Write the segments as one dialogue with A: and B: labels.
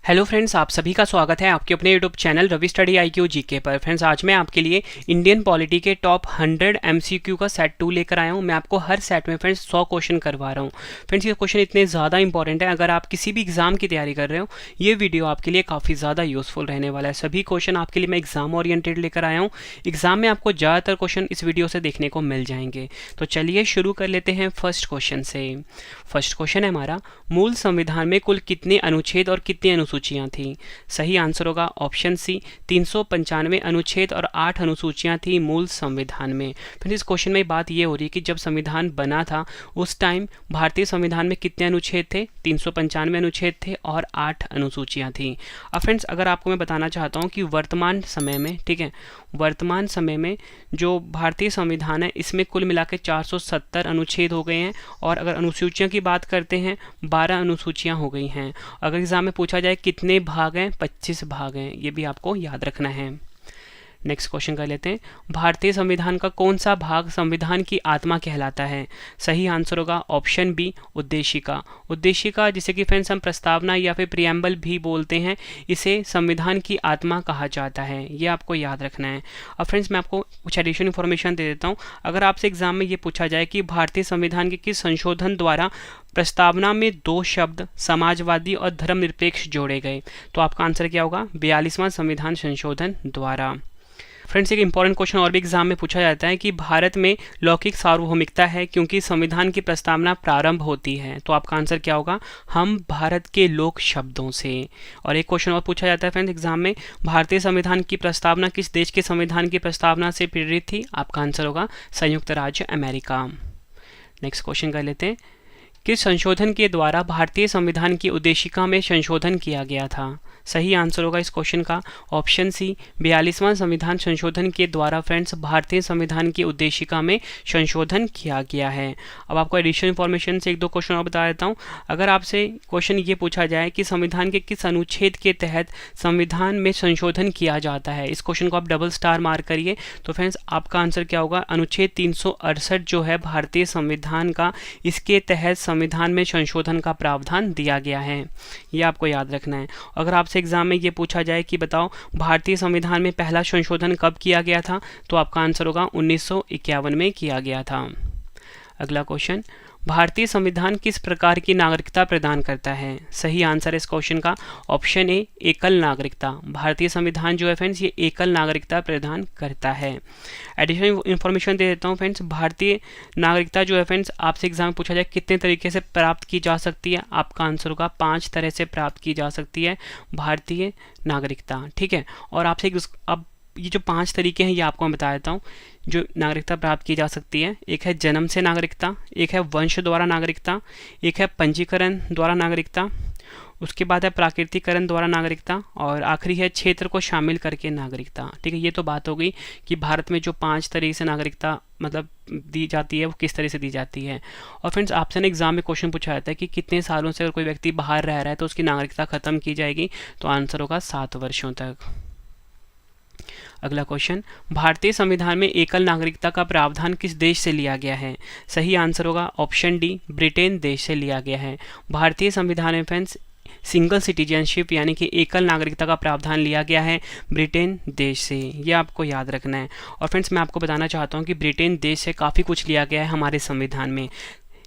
A: Hello friends, आप सभी का स्वागत है आपके अपने YouTube channel Ravi study IQ GK पर। फ्रेंड्स, आज मैं आपके लिए इंडियन पॉलिटी के टॉप 100 MCQ का सेट 2 लेकर आया हूं। मैं आपको हर सेट में फ्रेंड्स 100 क्वेश्चन करवा रहा हूं। फ्रेंड्स, ये क्वेश्चन इतने ज़्यादा इंपॉर्टेंट है, अगर आप किसी भी एग्जाम की तैयारी कर रहे हो ये वीडियो आपके लिए काफ़ी ज़्यादा यूजफुल रहने वाला है। सभी क्वेश्चन आपके लिए मैं एग्जाम ओरिएंटेड लेकर आया हूँ। एग्जाम में आपको ज़्यादातर क्वेश्चन इस वीडियो से देखने को मिल जाएंगे। तो चलिए शुरू कर लेते हैं फर्स्ट क्वेश्चन से। फर्स्ट क्वेश्चन है हमारा, मूल संविधान में कुल कितने अनुच्छेद और कितनी अनुसूचियाँ थीं? सही आंसर होगा ऑप्शन सी, 395 अनुच्छेद और 8 अनुसूचियां थी मूल संविधान में। फिर इस क्वेश्चन में बात ये हो रही है कि जब संविधान बना था उस टाइम भारतीय संविधान में कितने अनुच्छेद थे? 395 अनुच्छेद थे और 8 अनुसूचियां थी। अब फ्रेंड्स, अगर आपको मैं बताना चाहता हूँ कि वर्तमान समय में, ठीक है, वर्तमान समय में जो भारतीय संविधान है इसमें कुल मिला के 470 अनुच्छेद हो गए हैं और अगर अनुसूचियों की बात करते हैं 12 अनुसूचियां हो गई हैं। अगर एग्जाम में पूछा जाए कितने भाग हैं, 25 भाग हैं, ये भी आपको याद रखना है। नेक्स्ट क्वेश्चन कर लेते हैं, भारतीय संविधान का कौन सा भाग संविधान की आत्मा कहलाता है? सही आंसर होगा ऑप्शन बी, उद्देशिका। उद्देशिका, जिसे कि फ्रेंड्स हम प्रस्तावना या फिर प्रियम्बल भी बोलते हैं, इसे संविधान की आत्मा कहा जाता है। ये आपको याद रखना है। अब फ्रेंड्स, मैं आपको कुछ एडिशनल इन्फॉर्मेशन दे देता हूँ। अगर आपसे एग्जाम में ये पूछा जाए कि भारतीय संविधान के किस संशोधन द्वारा प्रस्तावना में 2 शब्द समाजवादी और धर्मनिरपेक्ष जोड़े गए, तो आपका आंसर क्या होगा? 42वां संविधान संशोधन द्वारा। फ्रेंड्स, एक इंपॉर्टेंट क्वेश्चन और भी एग्जाम में पूछा जाता है कि भारत में लौकिक सार्वभौमिकता है क्योंकि संविधान की प्रस्तावना प्रारंभ होती है, तो आपका आंसर क्या होगा? हम भारत के लोक शब्दों से। और एक क्वेश्चन और पूछा जाता है फ्रेंड्स एग्जाम में, भारतीय संविधान की प्रस्तावना किस देश के संविधान की प्रस्तावना से प्रेरित थी? आपका आंसर होगा संयुक्त राज्य अमेरिका। नेक्स्ट क्वेश्चन कर लेते हैं, किस संशोधन के द्वारा भारतीय संविधान की उद्देशिका में संशोधन किया गया था? सही आंसर होगा इस क्वेश्चन का ऑप्शन सी, 42वां संविधान संशोधन के द्वारा फ्रेंड्स भारतीय संविधान की उद्देशिका में संशोधन किया गया है। अब आपको एडिशनल इन्फॉर्मेशन से एक दो क्वेश्चन और बता देता हूँ। अगर आपसे क्वेश्चन ये पूछा जाए कि संविधान के किस अनुच्छेद के तहत संविधान में संशोधन किया जाता है, इस क्वेश्चन को आप डबल स्टार मार्क करिए, तो फ्रेंड्स आपका आंसर क्या होगा? अनुच्छेद 368 जो है भारतीय संविधान का, इसके तहत संविधान में संशोधन का प्रावधान दिया गया है। ये आपको याद रखना है। अगर आपसे एग्जाम में ये पूछा जाए कि बताओ भारतीय संविधान में पहला संशोधन कब किया गया था, तो आपका आंसर होगा 1951 में किया गया था। अगला क्वेश्चन, भारतीय संविधान किस प्रकार की नागरिकता प्रदान करता है? सही आंसर है इस क्वेश्चन का ऑप्शन ए, एकल नागरिकता। भारतीय संविधान जो है फ्रेंड्स ये एकल नागरिकता प्रदान करता है। एडिशनल इन्फॉर्मेशन दे देता हूँ फ्रेंड्स, भारतीय नागरिकता जो है फ्रेंड्स आपसे एग्जाम में पूछा जाए कितने तरीके से प्राप्त की जा सकती है, आपका आंसर होगा 5 तरह से प्राप्त की जा सकती है भारतीय नागरिकता, ठीक है। और आपसे अब ये जो 5 तरीके हैं ये आपको मैं बता देता हूँ जो नागरिकता प्राप्त की जा सकती है। एक है जन्म से नागरिकता, एक है वंश द्वारा नागरिकता, एक है पंजीकरण द्वारा नागरिकता, उसके बाद है प्राकृतिकरण द्वारा नागरिकता और आखिरी है क्षेत्र को शामिल करके नागरिकता, ठीक है। ये तो बात हो गई कि भारत में जो 5 तरीके से नागरिकता मतलब दी जाती है वो किस तरह से दी जाती है। और फ्रेंड्स, आपसे ना एग्जाम में क्वेश्चन पूछा जाता है कि कितने सालों से अगर कोई व्यक्ति बाहर रह रहा है तो उसकी नागरिकता खत्म की जाएगी, तो आंसर होगा 7 वर्षों तक। अगला क्वेश्चन, भारतीय संविधान में एकल नागरिकता का प्रावधान किस देश से लिया गया है? सही आंसर होगा ऑप्शन डी, ब्रिटेन देश से लिया गया है। भारतीय संविधान में फ्रेंड्स सिंगल सिटीजनशिप यानी कि एकल नागरिकता का प्रावधान लिया गया है ब्रिटेन देश से, ये आपको याद रखना है। और फ्रेंड्स, मैं आपको बताना चाहता हूँ कि ब्रिटेन देश से काफ़ी कुछ लिया गया है हमारे संविधान में।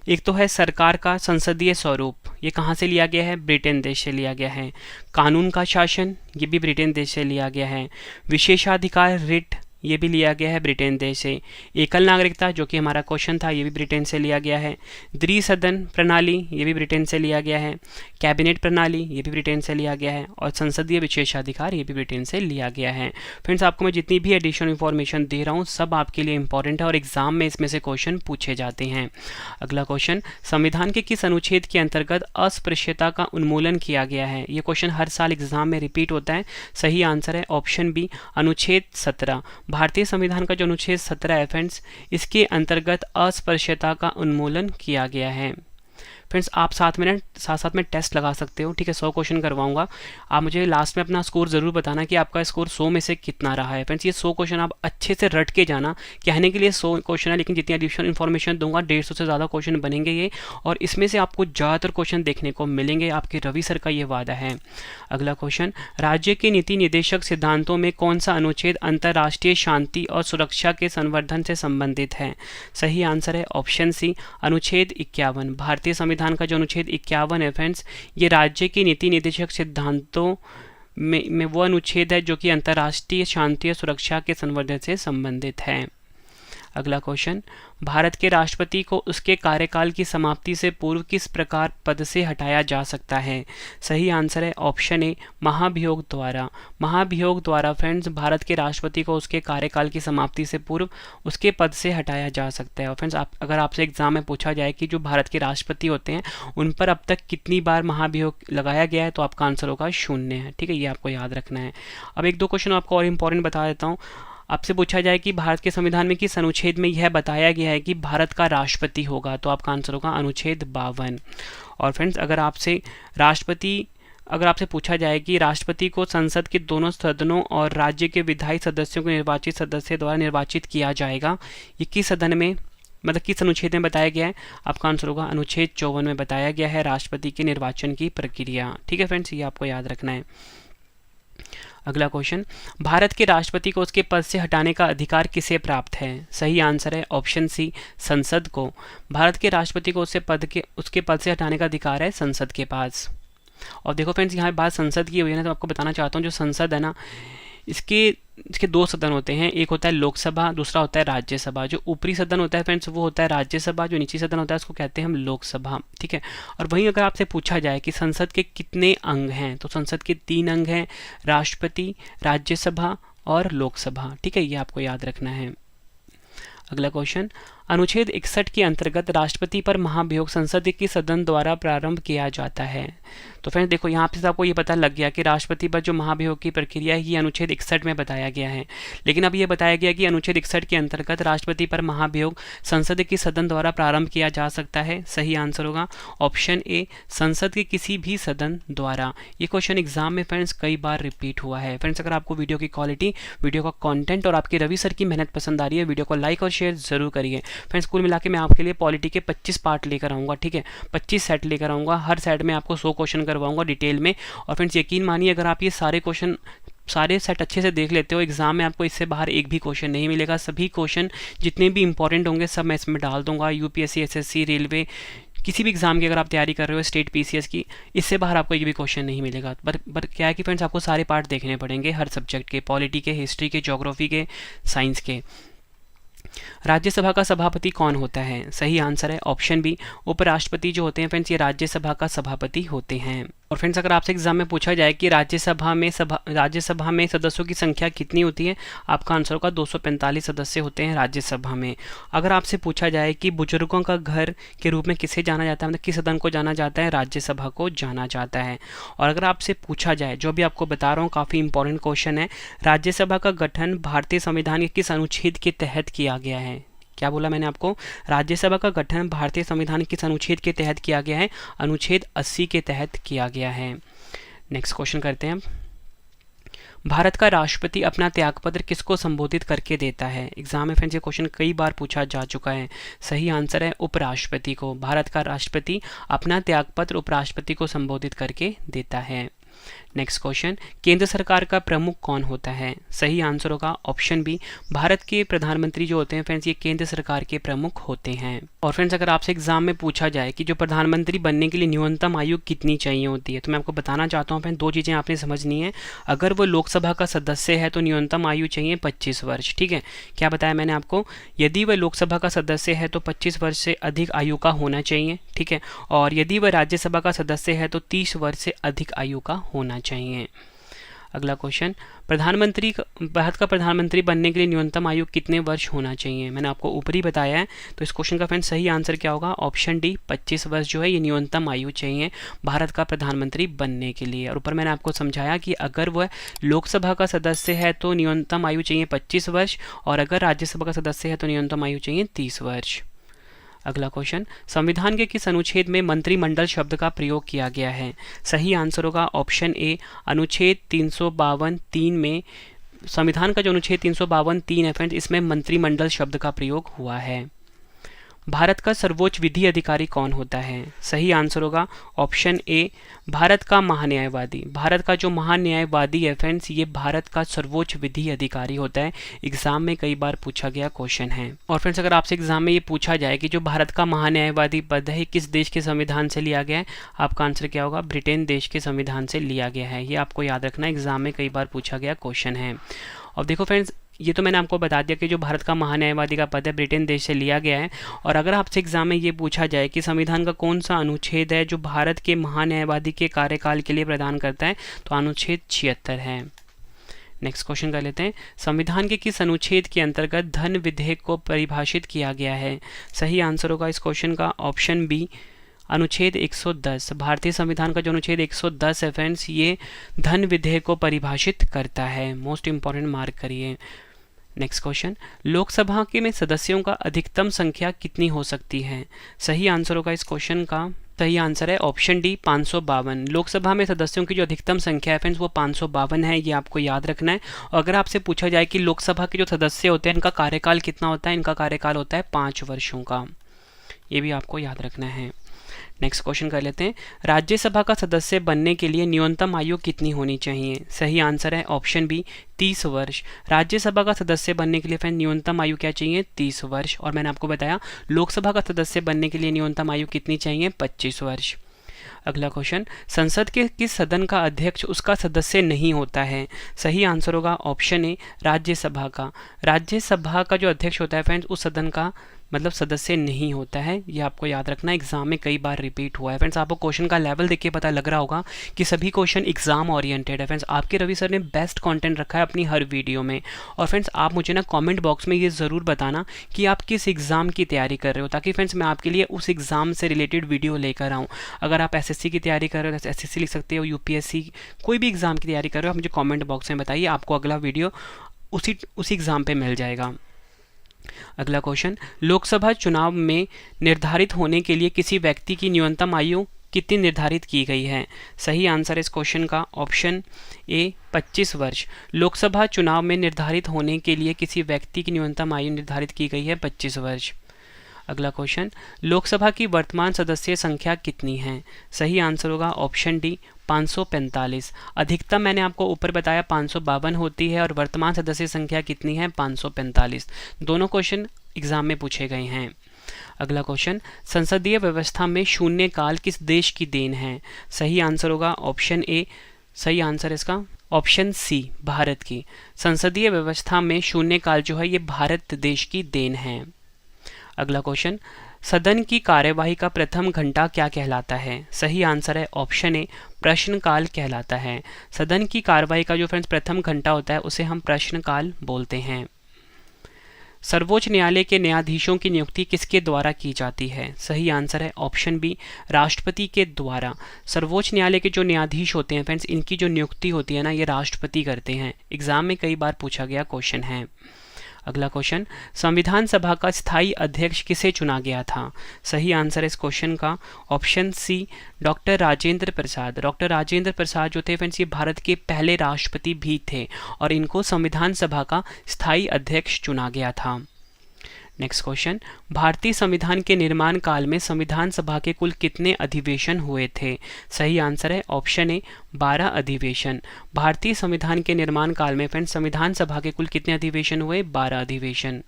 A: एक तो है सरकार का संसदीय स्वरूप, ये कहाँ से लिया गया है? ब्रिटेन देश से लिया गया है। कानून का शासन, ये भी ब्रिटेन देश से लिया गया है। विशेषाधिकार रिट, ये भी लिया गया है ब्रिटेन देश से। एकल नागरिकता जो कि हमारा क्वेश्चन था ये भी ब्रिटेन से लिया गया है। द्विसदन प्रणाली, ये भी ब्रिटेन से लिया गया है। कैबिनेट प्रणाली, ये भी ब्रिटेन से लिया गया है। और संसदीय विशेषाधिकार, ये भी ब्रिटेन से लिया गया है। फ्रेंड्स, आपको मैं जितनी भी एडिशनल इन्फॉर्मेशन दे रहा हूँ सब आपके लिए इंपॉर्टेंट है और एग्जाम में इसमें से क्वेश्चन पूछे जाते हैं। अगला क्वेश्चन, संविधान के किस अनुच्छेद के अंतर्गत अस्पृश्यता का उन्मूलन किया गया है? ये क्वेश्चन हर साल एग्जाम में रिपीट होता है। सही आंसर है ऑप्शन बी, अनुच्छेद 17। भारतीय संविधान का जो अनुच्छेद 17 है फ्रेंड्स, इसके अंतर्गत अस्पृश्यता का उन्मूलन किया गया है। फ्रेंड्स आप साथ में टेस्ट लगा सकते हो, ठीक है। 100 क्वेश्चन करवाऊंगा, आप मुझे लास्ट में अपना स्कोर ज़रूर बताना कि आपका स्कोर 100 में से कितना रहा है। फ्रेंड्स ये 100 क्वेश्चन आप अच्छे से रट के जाना, कहने के लिए 100 क्वेश्चन है लेकिन जितनी एडिशनल इन्फॉर्मेशन दूंगा 150 से ज़्यादा क्वेश्चन बनेंगे ये, और इसमें से आपको ज़्यादातर क्वेश्चन देखने को मिलेंगे, आपके रवि सर का ये वादा है। अगला क्वेश्चन, राज्य के नीति निर्देशक सिद्धांतों में कौन सा अनुच्छेद अंतर्राष्ट्रीय शांति और सुरक्षा के संवर्धन से संबंधित है? सही आंसर है ऑप्शन सी, अनुच्छेद 51। भारतीय संविधान का जो अनुच्छेद 51 है फ्रेंड्स, ये राज्य के नीति निर्देशक सिद्धांतों में वो अनुच्छेद है जो कि अंतर्राष्ट्रीय शांति और सुरक्षा के संवर्धन से संबंधित है। अगला क्वेश्चन, भारत के राष्ट्रपति को उसके कार्यकाल की समाप्ति से पूर्व किस प्रकार पद से हटाया जा सकता है? सही आंसर है ऑप्शन ए, महाभियोग द्वारा। महाभियोग द्वारा फ्रेंड्स भारत के राष्ट्रपति को उसके कार्यकाल की समाप्ति से पूर्व उसके पद से हटाया जा सकता है। और फ्रेंड्स अगर आपसे एग्जाम में पूछा जाए कि जो भारत के राष्ट्रपति होते हैं उन पर अब तक कितनी बार महाभियोग लगाया गया है, तो आपका आंसर होगा 0 है, ठीक है। ये आपको याद रखना है। अब 1-2 क्वेश्चन आपको और इंपॉर्टेंट बता देता हूँ। आपसे पूछा जाए कि भारत के संविधान में किस अनुच्छेद में यह बताया गया है कि भारत का राष्ट्रपति होगा, तो आपका आंसर होगा अनुच्छेद 52। और फ्रेंड्स अगर आपसे पूछा जाए कि राष्ट्रपति को संसद के दोनों सदनों और राज्य के विधायी सदस्यों को निर्वाचित सदस्य द्वारा निर्वाचित किया जाएगा, ये किस सदन में, मतलब किस अनुच्छेद में बताया गया है? आपका आंसर होगा अनुच्छेद 54 में बताया गया है राष्ट्रपति के निर्वाचन की प्रक्रिया, ठीक है फ्रेंड्स, ये आपको याद रखना है। अगला क्वेश्चन, भारत के राष्ट्रपति को उसके पद से हटाने का अधिकार किसे प्राप्त है? सही आंसर है ऑप्शन सी, संसद को। भारत के राष्ट्रपति को उसके पद से हटाने का अधिकार है संसद के पास। और देखो फ्रेंड्स यहाँ बात संसद की हुई है ना, तो आपको बताना चाहता हूँ जो संसद है ना, इसके 2 सदन होते हैं, एक होता है लोकसभा, दूसरा होता है राज्यसभा। जो ऊपरी सदन होता है फ्रेंड्स वो होता है राज्यसभा, जो निचली सदन होता है उसको कहते हैं हम लोकसभा, ठीक है। और वहीं अगर आपसे पूछा जाए कि संसद के कितने अंग हैं, तो संसद के 3 अंग हैं, राष्ट्रपति, राज्यसभा और लोकसभा, ठीक है, ये आपको याद रखना है। अगला क्वेश्चन, अनुच्छेद 61 के अंतर्गत राष्ट्रपति पर महाभियोग संसद के सदन द्वारा प्रारंभ किया जाता है। तो फ्रेंड्स देखो यहाँ पे आपको ये पता लग गया कि राष्ट्रपति पर जो महाभियोग की प्रक्रिया है ये अनुच्छेद 61 में बताया गया है, लेकिन अब ये बताया गया कि अनुच्छेद 61 के अंतर्गत राष्ट्रपति पर महाभियोग संसद के सदन द्वारा प्रारंभ किया जा सकता है। सही आंसर होगा ऑप्शन ए, संसद के किसी भी सदन द्वारा। ये क्वेश्चन एग्जाम में फ्रेंड्स कई बार रिपीट हुआ है। फ्रेंड्स अगर आपको वीडियो की क्वालिटी, वीडियो का कॉन्टेंट और आपके रवि सर की मेहनत पसंद आ रही है, वीडियो को लाइक और शेयर जरूर करिए। फ्रेंड्स कुल मिला के मैं आपके लिए पॉलिटी के 25 पार्ट लेकर आऊँगा, ठीक है, 25 सेट लेकर आऊँगा। हर सेट में आपको 100 क्वेश्चन करवाऊंगा डिटेल में। और फ्रेंड्स यकीन मानिए अगर आप ये सारे सेट अच्छे से देख लेते हो, एग्जाम में आपको इससे बाहर एक भी क्वेश्चन नहीं मिलेगा। सभी क्वेश्चन जितने भी इंपॉर्टेंट होंगे सब मैं इसमें डाल दूंगा। यूपीएससी, एसएससी, रेलवे, किसी भी एग्जाम की अगर आप तैयारी कर रहे हो, स्टेट पीसीएस की, इससे बाहर आपको एक भी क्वेश्चन नहीं मिलेगा। पर क्या है कि फ्रेंड्स आपको सारे पार्ट देखने पड़ेंगे हर सब्जेक्ट के, पॉलिटी के, हिस्ट्री के, ज्योग्राफी के, साइंस के। राज्यसभा का सभापति कौन होता है? सही आंसर है ऑप्शन बी, उपराष्ट्रपति जो होते हैं फ्रेंड्स ये राज्यसभा का सभापति होते हैं। और फ्रेंड्स अगर आपसे एग्जाम में पूछा जाए कि राज्यसभा में सदस्यों की संख्या कितनी होती है, आपका आंसर होगा 245 सदस्य होते हैं राज्यसभा में। अगर आपसे पूछा जाए कि बुजुर्गों का घर के रूप में किसे जाना जाता है, मतलब किस सदन को जाना जाता है, राज्यसभा को जाना जाता है। और अगर आपसे पूछा जाए, जो भी आपको बता रहा हूँ काफ़ी इंपॉर्टेंट क्वेश्चन है, राज्यसभा का गठन भारतीय संविधान के किस अनुच्छेद के तहत किया गया है? क्या बोला मैंने आपको? राज्यसभा का गठन भारतीय संविधान किस अनुच्छेद के तहत किया गया है? अनुच्छेद 80 के तहत किया गया है। नेक्स्ट क्वेश्चन करते हैं। भारत का राष्ट्रपति अपना त्यागपत्र किसको संबोधित करके देता है? एग्जाम में फ्रेंड्स ये क्वेश्चन कई बार पूछा जा चुका है। सही आंसर है उपराष्ट्रपति को। भारत का राष्ट्रपति अपना त्यागपत्र उपराष्ट्रपति को संबोधित करके देता है। नेक्स्ट क्वेश्चन, केंद्र सरकार का प्रमुख कौन होता है? सही आंसर होगा ऑप्शन बी, भारत के प्रधानमंत्री जो होते हैं फ्रेंड्स ये केंद्र सरकार के प्रमुख होते हैं। और फ्रेंड्स अगर आपसे एग्जाम में पूछा जाए कि जो प्रधानमंत्री बनने के लिए न्यूनतम आयु कितनी चाहिए होती है, तो मैं आपको बताना चाहता हूँ फ्रेंड्स 2 चीज़ें आपने समझनी है। अगर वो लोकसभा का सदस्य है तो न्यूनतम आयु चाहिए 25 वर्ष, ठीक है। क्या बताया मैंने आपको? यदि वह लोकसभा का सदस्य है तो 25 वर्ष से अधिक आयु का होना चाहिए, ठीक है। और यदि वह राज्यसभा का सदस्य है तो 30 वर्ष से अधिक आयु का होना चाहिए। अगला क्वेश्चन, भारत का प्रधानमंत्री बनने के लिए न्यूनतम आयु कितने वर्ष होना चाहिए? मैंने आपको ऊपर ही बताया है। तो इस क्वेश्चन का फ्रेंड सही आंसर क्या होगा? ऑप्शन डी, 25 वर्ष जो है ये न्यूनतम आयु चाहिए भारत का प्रधानमंत्री बनने के लिए। और ऊपर मैंने आपको समझाया कि अगर वह लोकसभा का सदस्य है तो न्यूनतम आयु चाहिए 25 वर्ष, और अगर राज्यसभा का सदस्य है तो न्यूनतम आयु चाहिए 30 वर्ष। अगला क्वेश्चन, संविधान के किस अनुच्छेद में मंत्रिमंडल शब्द का प्रयोग किया गया है? सही आंसर होगा ऑप्शन ए, अनुच्छेद 352(3) में। संविधान का जो अनुच्छेद 352(3) है फ्रेंड्स, इसमें मंत्रिमंडल शब्द का प्रयोग हुआ है। भारत का सर्वोच्च विधि अधिकारी कौन होता है? सही आंसर होगा ऑप्शन ए, भारत का महान्यायवादी। भारत का जो महान्यायवादी है फ्रेंड्स, ये भारत का सर्वोच्च विधि अधिकारी होता है। एग्जाम में कई बार पूछा गया क्वेश्चन है। और फ्रेंड्स, अगर आपसे एग्जाम में ये पूछा जाए कि जो भारत का महान्यायवादी पद है किस देश के संविधान से लिया गया है, आपका आंसर क्या होगा? ब्रिटेन देश के संविधान से लिया गया है। ये आपको याद रखना, एग्जाम में कई बार पूछा गया क्वेश्चन है। और देखो फ्रेंड्स, ये तो मैंने आपको बता दिया कि जो भारत का महान्यायवादी का पद है ब्रिटेन देश से लिया गया है। और अगर आपसे एग्जाम में ये पूछा जाए कि संविधान का कौन सा अनुच्छेद है जो भारत के महान्यायवादी के कार्यकाल के लिए प्रदान करता है, तो अनुच्छेद 76 है। नेक्स्ट क्वेश्चन कर लेते हैं, संविधान के किस अनुच्छेद के अंतर्गत धन विधेयक को परिभाषित किया गया है? सही आंसर होगा इस क्वेश्चन का ऑप्शन बी, अनुच्छेद 110। भारतीय संविधान का जो अनुच्छेद 110 है फ्रेंड्स, ये धन विधेयक को परिभाषित करता है। मोस्ट इंपॉर्टेंट, मार्क करिए। नेक्स्ट क्वेश्चन, लोकसभा के में सदस्यों का अधिकतम संख्या कितनी हो सकती है? सही आंसर होगा इस क्वेश्चन का, सही आंसर है ऑप्शन डी, 552। लोकसभा में सदस्यों की जो अधिकतम संख्या है फ्रेंड्स, वो 552 है। ये आपको याद रखना है। और अगर आपसे पूछा जाए कि लोकसभा के जो सदस्य होते हैं इनका कार्यकाल कितना होता है, इनका कार्यकाल होता है 5 वर्षों का। ये भी आपको याद रखना है। नेक्स्ट क्वेश्चन कर लेते हैं, राज्यसभा का सदस्य बनने के लिए न्यूनतम आयु कितनी होनी चाहिए? सही आंसर है ऑप्शन बी, 30 वर्ष। राज्यसभा का सदस्य बनने के लिए फ्रेंड न्यूनतम आयु क्या चाहिए? 30 वर्ष। और मैंने आपको बताया लोकसभा का सदस्य बनने के लिए न्यूनतम आयु कितनी चाहिए? 25 वर्ष। अगला क्वेश्चन, संसद के किस सदन का अध्यक्ष उसका सदस्य नहीं होता है? सही आंसर होगा ऑप्शन ए, राज्यसभा का। राज्यसभा का जो अध्यक्ष होता है फ्रेंड्स, उस सदन का मतलब सदस्य नहीं होता है। ये आपको याद रखना, एग्जाम में कई बार रिपीट हुआ है। फ्रेंड्स, आपको क्वेश्चन का लेवल देख के पता लग रहा होगा कि सभी क्वेश्चन एग्जाम ओरिएंटेड है। फ्रेंड्स, आपके रवि सर ने बेस्ट कंटेंट रखा है अपनी हर वीडियो में। और फ्रेंड्स, आप मुझे ना कमेंट बॉक्स में ये ज़रूर बताना कि आप किस एग्ज़ाम की तैयारी कर रहे हो, ताकि फ्रेंड्स मैं आपके लिए उस एग्ज़ाम से रिलेटेड वीडियो लेकर आऊँ। अगर आप एसएससी की तैयारी कर रहे हो तो एसएससी लिख सकते हो, यूपीएससी कोई भी एग्ज़ाम की तैयारी कर रहे हो, आप मुझे कॉमेंट बॉक्स में बताइए, आपको अगला वीडियो उसी एग्ज़ाम पर मिल जाएगा। अगला क्वेश्चन, लोकसभा चुनाव में निर्धारित होने के लिए किसी व्यक्ति की न्यूनतम आयु कितनी निर्धारित की गई है? सही आंसर है इस क्वेश्चन का ऑप्शन ए, 25 वर्ष। लोकसभा चुनाव में निर्धारित होने के लिए किसी व्यक्ति की न्यूनतम आयु निर्धारित की गई है 25 वर्ष। अगला क्वेश्चन, लोकसभा की वर्तमान सदस्य संख्या कितनी है? सही आंसर होगा ऑप्शन डी, 545। अधिकतम मैंने आपको ऊपर बताया 552 होती है और वर्तमान सदस्य संख्या कितनी है? 545। दोनों क्वेश्चन एग्जाम में पूछे गए हैं। अगला क्वेश्चन, संसदीय व्यवस्था में शून्यकाल किस देश की देन है? सही आंसर होगा ऑप्शन ए, सही आंसर इसका ऑप्शन सी, भारत की। संसदीय व्यवस्था में शून्यकाल जो है ये भारत देश की देन है। अगला क्वेश्चन, सदन की कार्यवाही का प्रथम घंटा क्या कहलाता है? सही आंसर है ऑप्शन ए, प्रश्नकाल कहलाता है। सदन की कार्यवाही का जो फ्रेंड्स प्रथम घंटा होता है उसे हम प्रश्नकाल बोलते हैं। सर्वोच्च न्यायालय के न्यायाधीशों की नियुक्ति किसके द्वारा की जाती है? सही आंसर है ऑप्शन बी, राष्ट्रपति के द्वारा। सर्वोच्च न्यायालय के जो न्यायाधीश होते हैं फ्रेंड्स, इनकी जो नियुक्ति होती है ना, ये राष्ट्रपति करते हैं। एग्जाम में कई बार पूछा गया क्वेश्चन है। अगला क्वेश्चन, संविधान सभा का स्थायी अध्यक्ष किसे चुना गया था? सही आंसर है इस क्वेश्चन का option C, doctor Rajendra Prasad. Doctor Rajendra Prasad जो थे फ्रेंड्स, ये भारत के पहले राष्ट्रपति भी थे और इनको संविधान सभा का स्थायी अध्यक्ष चुना गया था। नेक्स्ट क्वेश्चन, भारतीय संविधान के निर्माण काल में संविधान सभा के कुल कितने अधिवेशन हुए थे? सही आंसर है ऑप्शन ए, 12 अधिवेशन। भारतीय संविधान के निर्माण काल में फ्रेंड्स संविधान सभा के कुल कितने अधिवेशन हुए? 12 अधिवेशन।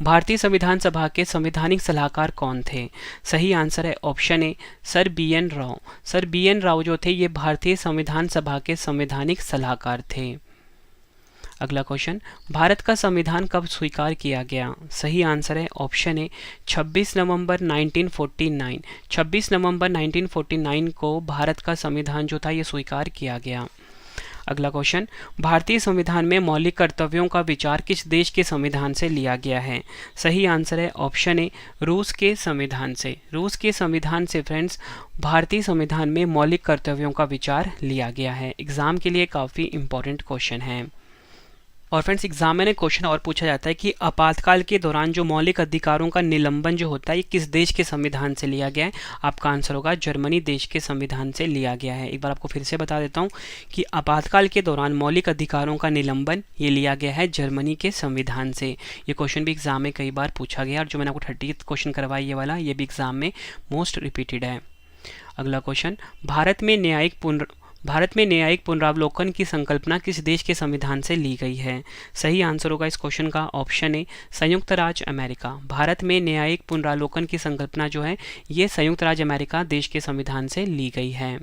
A: भारतीय संविधान सभा के संवैधानिक सलाहकार कौन थे? सही आंसर है ऑप्शन ए, sir BN. Rao. Sir BN. Rao जो थे ये भारतीय संविधान सभा के संवैधानिक सलाहकार थे। अगला क्वेश्चन, भारत का संविधान कब स्वीकार किया गया? सही आंसर है ऑप्शन ए, 26 नवंबर 1949। 26 नवंबर 1949 को भारत का संविधान जो था ये स्वीकार किया गया। अगला क्वेश्चन, भारतीय संविधान में मौलिक कर्तव्यों का विचार किस देश के संविधान से लिया गया है? सही आंसर है ऑप्शन ए, रूस के संविधान से। रूस के संविधान से फ्रेंड्स भारतीय संविधान में मौलिक कर्तव्यों का विचार लिया गया है। एग्जाम के लिए काफ़ी इंपॉर्टेंट क्वेश्चन है। और फ्रेंड्स एग्जाम में क्वेश्चन और पूछा जाता है कि आपातकाल के दौरान जो मौलिक अधिकारों का निलंबन जो होता है ये किस देश के संविधान से लिया गया है। आपका आंसर होगा जर्मनी देश के संविधान से लिया गया है। एक बार आपको फिर से बता देता हूँ कि आपातकाल के दौरान मौलिक अधिकारों का निलंबन ये लिया गया है जर्मनी के संविधान से। ये क्वेश्चन भी एग्जाम में कई बार पूछा गया और जो मैंने आपको 30th क्वेश्चन करवाया ये वाला ये भी एग्जाम में मोस्ट रिपीटेड है। अगला क्वेश्चन, भारत में न्यायिक पुनरावलोकन की संकल्पना किस देश के संविधान से ली गई है। सही आंसर होगा इस क्वेश्चन का ऑप्शन ए संयुक्त राज्य अमेरिका। भारत में न्यायिक पुनरावलोकन की संकल्पना जो है ये संयुक्त राज्य अमेरिका देश के संविधान से ली गई है।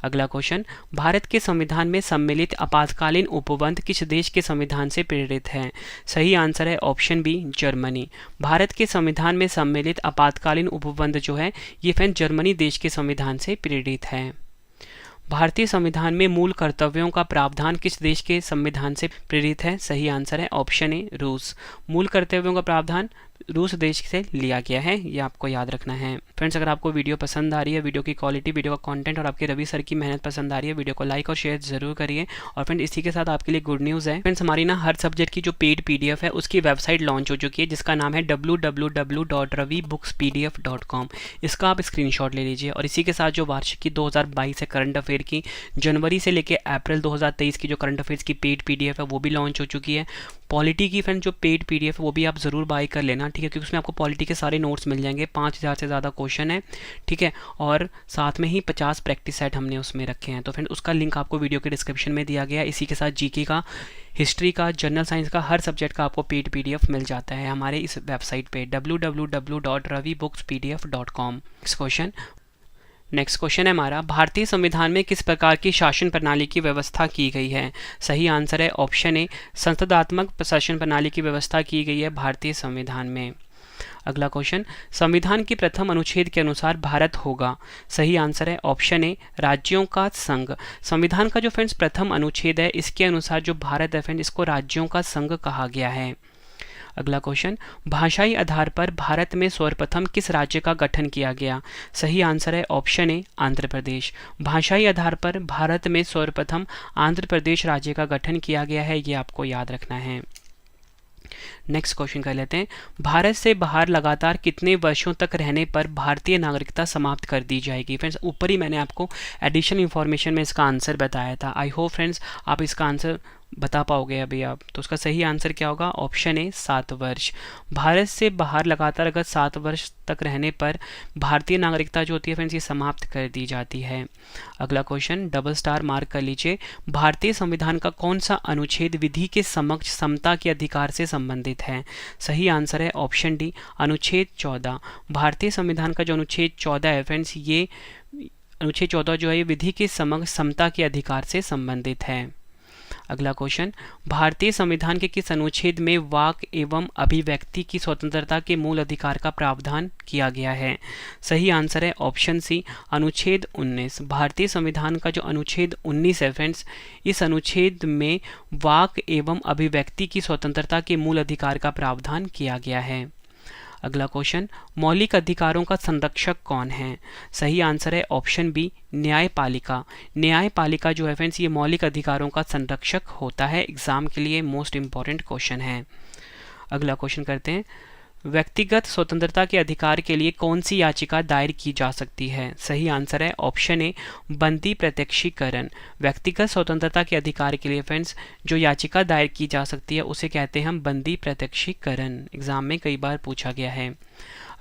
A: अगला क्वेश्चन, भारत के संविधान में सम्मिलित आपातकालीन उपबंध किस देश के संविधान से प्रेरित है। सही आंसर है ऑप्शन बी जर्मनी। भारत के संविधान में सम्मिलित आपातकालीन उपबंध जो है ये फ्रेंड जर्मनी देश के संविधान से प्रेरित है। भारतीय संविधान में मूल कर्तव्यों का प्रावधान किस देश के संविधान से प्रेरित है। सही आंसर है ऑप्शन ए रूस। मूल कर्तव्यों का प्रावधान रूस देश से लिया गया है, ये आपको याद रखना है। फ्रेंड्स अगर आपको वीडियो पसंद आ रही है, वीडियो की क्वालिटी, वीडियो का कंटेंट और आपके रवि सर की मेहनत पसंद आ रही है, वीडियो को लाइक और शेयर जरूर करिए। और फ्रेंड्स इसी के साथ आपके लिए गुड न्यूज़ है फ्रेंड्स, हमारी ना हर सब्जेक्ट की जो पेड पीडीएफ है उसकी वेबसाइट लॉन्च हो चुकी है जिसका नाम है www.ravibookspdf.com। इसका आप स्क्रीनशॉट ले लीजिए और इसी के साथ जो वार्षिकी 2022 है करंट अफेयर की, जनवरी से लेकर अप्रैल 2023 की जो करंट अफेयर्स की पेड पीडीएफ है वो भी लॉन्च हो चुकी है। पॉलिटी की फ्रेंड जो पेड पीडीएफ है वो भी आप ज़रूर बाय कर लेना, ठीक है, क्योंकि उसमें आपको पॉलिटी के सारे नोट्स मिल जाएंगे। 5000 से ज़्यादा क्वेश्चन है, ठीक है, और साथ में ही 50 प्रैक्टिस सेट हमने उसमें रखे हैं। तो फ्रेंड उसका लिंक आपको वीडियो के डिस्क्रिप्शन में दिया गया है। इसी के साथ जीके का, हिस्ट्री का, जनरल साइंस का, हर सब्जेक्ट का आपको पेड पीडीएफ मिल जाता है हमारे इस वेबसाइट पे www.ravibookspdf.com। नेक्स्ट क्वेश्चन है हमारा, भारतीय संविधान में किस प्रकार की शासन प्रणाली की व्यवस्था की गई है। सही आंसर है ऑप्शन ए संसदात्मक शासन प्रणाली की व्यवस्था की गई है भारतीय संविधान में। अगला क्वेश्चन, संविधान के प्रथम अनुच्छेद के अनुसार भारत होगा। सही आंसर है ऑप्शन ए राज्यों का संघ। संविधान का जो फ्रेंड्स प्रथम अनुच्छेद है इसके अनुसार जो भारत है फ्रेंड इसको राज्यों का संघ कहा गया है। अगला क्वेश्चन, भाषाई आधार पर भारत में सर्वप्रथम किस राज्य का गठन किया गया। सही आंसर है ऑप्शन ए आंध्र प्रदेश। भाषाई आधार पर भारत में सर्वप्रथम आंध्र प्रदेश राज्य का गठन किया गया है, ये आपको याद रखना है। नेक्स्ट क्वेश्चन कर लेते हैं, भारत से बाहर लगातार कितने वर्षों तक रहने पर भारतीय नागरिकता समाप्त कर दी जाएगी। फ्रेंड्स ऊपर ही मैंने आपको एडिशनल इन्फॉर्मेशन में इसका आंसर बताया था। आई होप फ्रेंड्स आप इसका आंसर बता पाओगे अभी आप। तो उसका सही आंसर क्या होगा, ऑप्शन ए 7 वर्ष। भारत से बाहर लगातार अगर 7 वर्ष तक रहने पर भारतीय नागरिकता जो होती है फ्रेंड्स ये समाप्त कर दी जाती है। अगला क्वेश्चन डबल स्टार मार्क कर लीजिए, भारतीय संविधान का कौन सा अनुच्छेद विधि के समक्ष समता के अधिकार से संबंधित है। सही आंसर है ऑप्शन डी अनुच्छेद 14। भारतीय संविधान का जो अनुच्छेद 14 है फ्रेंड्स ये अनुच्छेद 14 जो है ये विधि के समक्ष समता के अधिकार से संबंधित है। अगला क्वेश्चन, भारतीय संविधान के किस अनुच्छेद में वाक एवं अभिव्यक्ति की स्वतंत्रता के मूल अधिकार का प्रावधान किया गया है। सही आंसर है ऑप्शन सी अनुच्छेद 19। भारतीय संविधान का जो अनुच्छेद 19 है फ्रेंड्स इस अनुच्छेद में वाक एवं अभिव्यक्ति की स्वतंत्रता के मूल अधिकार का प्रावधान किया गया है। अगला क्वेश्चन, मौलिक अधिकारों का संरक्षक कौन है। सही आंसर है ऑप्शन बी न्यायपालिका। न्यायपालिका जो है फ्रेंड्स ये मौलिक अधिकारों का संरक्षक होता है। एग्जाम के लिए मोस्ट इंपॉर्टेंट क्वेश्चन है। अगला क्वेश्चन करते हैं, व्यक्तिगत स्वतंत्रता के अधिकार के लिए कौन सी याचिका दायर की जा सकती है। सही आंसर है ऑप्शन ए बंदी प्रत्यक्षीकरण। व्यक्तिगत स्वतंत्रता के अधिकार के लिए फ्रेंड्स जो याचिका दायर की जा सकती है उसे कहते हैं हम बंदी प्रत्यक्षीकरण। एग्जाम में कई बार पूछा गया है।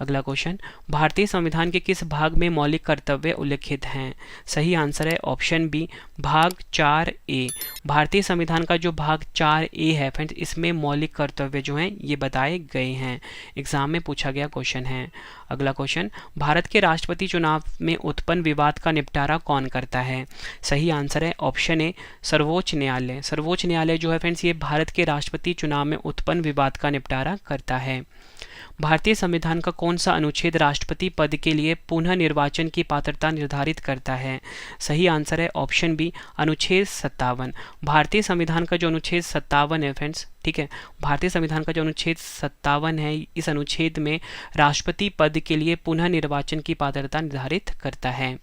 A: अगला क्वेश्चन, भारतीय संविधान के किस भाग में मौलिक कर्तव्य उल्लिखित हैं। सही आंसर है ऑप्शन बी भाग 4A। भारतीय संविधान का जो भाग 4A है फ्रेंड्स इसमें मौलिक कर्तव्य जो हैं ये बताए गए हैं। एग्जाम में पूछा गया क्वेश्चन है। अगला क्वेश्चन, भारत के राष्ट्रपति चुनाव में उत्पन्न विवाद का निपटारा कौन करता है। सही आंसर है ऑप्शन ए सर्वोच्च न्यायालय। सर्वोच्च न्यायालय जो है फ्रेंड्स ये भारत के राष्ट्रपति चुनाव में उत्पन्न विवाद का निपटारा करता है। भारतीय संविधान का कौन सा अनुच्छेद राष्ट्रपति पद के लिए पुनः निर्वाचन की पात्रता निर्धारित करता है। सही आंसर है ऑप्शन बी अनुच्छेद 57। भारतीय संविधान का जो अनुच्छेद 57 है फ्रेंड्स, ठीक है, भारतीय संविधान का जो अनुच्छेद 57 है इस अनुच्छेद में राष्ट्रपति पद के लिए पुनः निर्वाचन की पात्रता निर्धारित करता है।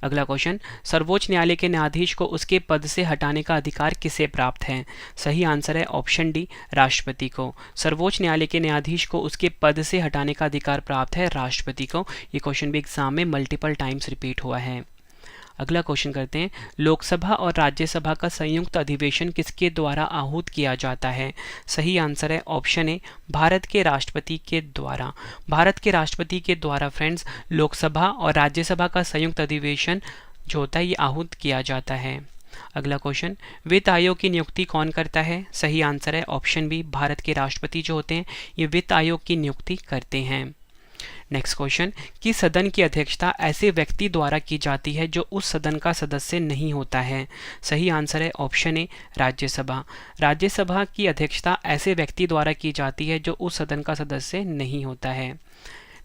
A: अगला क्वेश्चन, सर्वोच्च न्यायालय के न्यायाधीश को उसके पद से हटाने का अधिकार किसे प्राप्त है? सही आंसर है ऑप्शन डी, राष्ट्रपति को। सर्वोच्च न्यायालय के न्यायाधीश को उसके पद से हटाने का अधिकार प्राप्त है राष्ट्रपति को। ये क्वेश्चन भी एग्जाम में मल्टीपल टाइम्स रिपीट हुआ है। अगला क्वेश्चन करते हैं, लोकसभा और राज्यसभा का संयुक्त अधिवेशन किसके द्वारा आहूत किया जाता है? सही आंसर है ऑप्शन ए, भारत के राष्ट्रपति के द्वारा। भारत के राष्ट्रपति के द्वारा फ्रेंड्स लोकसभा और राज्यसभा का संयुक्त अधिवेशन जो होता है ये आहूत किया जाता है। अगला क्वेश्चन, वित्त आयोग की नियुक्ति कौन करता है? सही आंसर है ऑप्शन बी, भारत के राष्ट्रपति जो होते हैं ये वित्त आयोग की नियुक्ति करते हैं। नेक्स्ट क्वेश्चन, कि सदन की अध्यक्षता ऐसे व्यक्ति द्वारा की जाती है जो उस सदन का सदस्य नहीं होता है? सही आंसर है ऑप्शन ए, राज्यसभा। राज्यसभा की अध्यक्षता ऐसे व्यक्ति द्वारा की जाती है जो उस सदन का सदस्य नहीं होता है।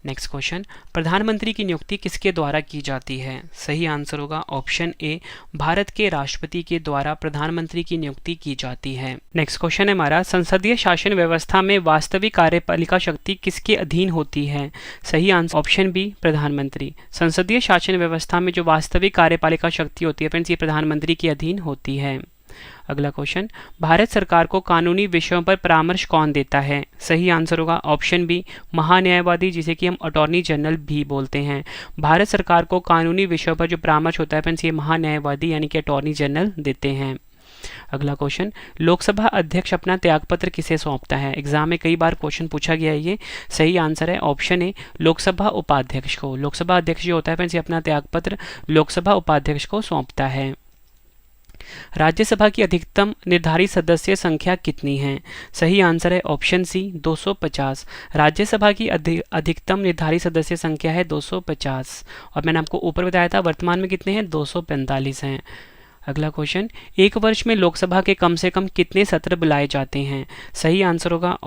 A: नेक्स्ट क्वेश्चन, प्रधानमंत्री की नियुक्ति किसके द्वारा की जाती है? सही आंसर होगा ऑप्शन ए, भारत के राष्ट्रपति के द्वारा प्रधानमंत्री की नियुक्ति की जाती है। नेक्स्ट क्वेश्चन है हमारा, संसदीय शासन व्यवस्था में वास्तविक कार्यपालिका शक्ति किसके अधीन होती है? सही आंसर ऑप्शन बी, प्रधानमंत्री। संसदीय शासन व्यवस्था में जो वास्तविक कार्यपालिका शक्ति होती है फ्रेंड्स ये प्रधानमंत्री के अधीन होती है। अगला क्वेश्चन, भारत सरकार को कानूनी विषयों पर परामर्श कौन देता है? सही आंसर होगा ऑप्शन बी, महान्यायवादी, जिसे कि हम अटॉर्नी जनरल भी बोलते हैं। भारत सरकार को कानूनी विषयों पर जो परामर्श होता है फ्रेंड्स ये महान्यायवादी यानी कि अटॉर्नी जनरल देते हैं। अगला क्वेश्चन, लोकसभा अध्यक्ष अपना त्यागपत्र किसे सौंपता है? एग्जाम में कई बार क्वेश्चन पूछा गया है ये। सही आंसर है ऑप्शन ए, लोकसभा उपाध्यक्ष को। लोकसभा अध्यक्ष जो होता है फ्रेंड्स ये अपना त्यागपत्र लोकसभा उपाध्यक्ष को सौंपता है। राज्यसभा की अधिकतम निर्धारित सदस्य संख्या कितनी है? सही आंसर है ऑप्शन सी, 250। राज्यसभा की अधिकतम निर्धारित सदस्य संख्या है 250 और मैंने आपको ऊपर बताया था वर्तमान में कितने हैं, 245 हैं। अगला क्वेश्चन, एक वर्ष में लोकसभा के कम से कम कितने सत्र बुलाए जाते हैं? सही आंसर होगा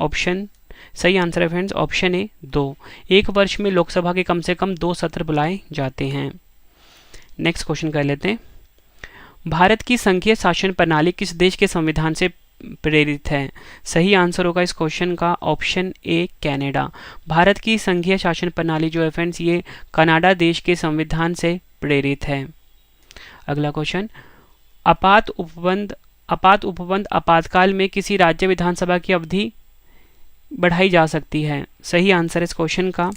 A: सही आंसर है फ्रेंड्स ऑप्शन ए, 2। एक वर्ष में लोकसभा के कम से कम 2 सत्र बुलाए जाते हैं। नेक्स्ट क्वेश्चन कर लेते हैं, भारत की संघीय शासन प्रणाली किस देश के संविधान से प्रेरित है? सही आंसर होगा इस क्वेश्चन का ऑप्शन ए, कनाडा। भारत की संघीय शासन प्रणाली जो है फ्रेंड्स ये कनाडा देश के संविधान से प्रेरित है। अगला क्वेश्चन, आपात उपबंध आपातकाल में किसी राज्य विधानसभा की अवधि बढ़ाई जा सकती है? सही आंसर इस क्वेश्चन का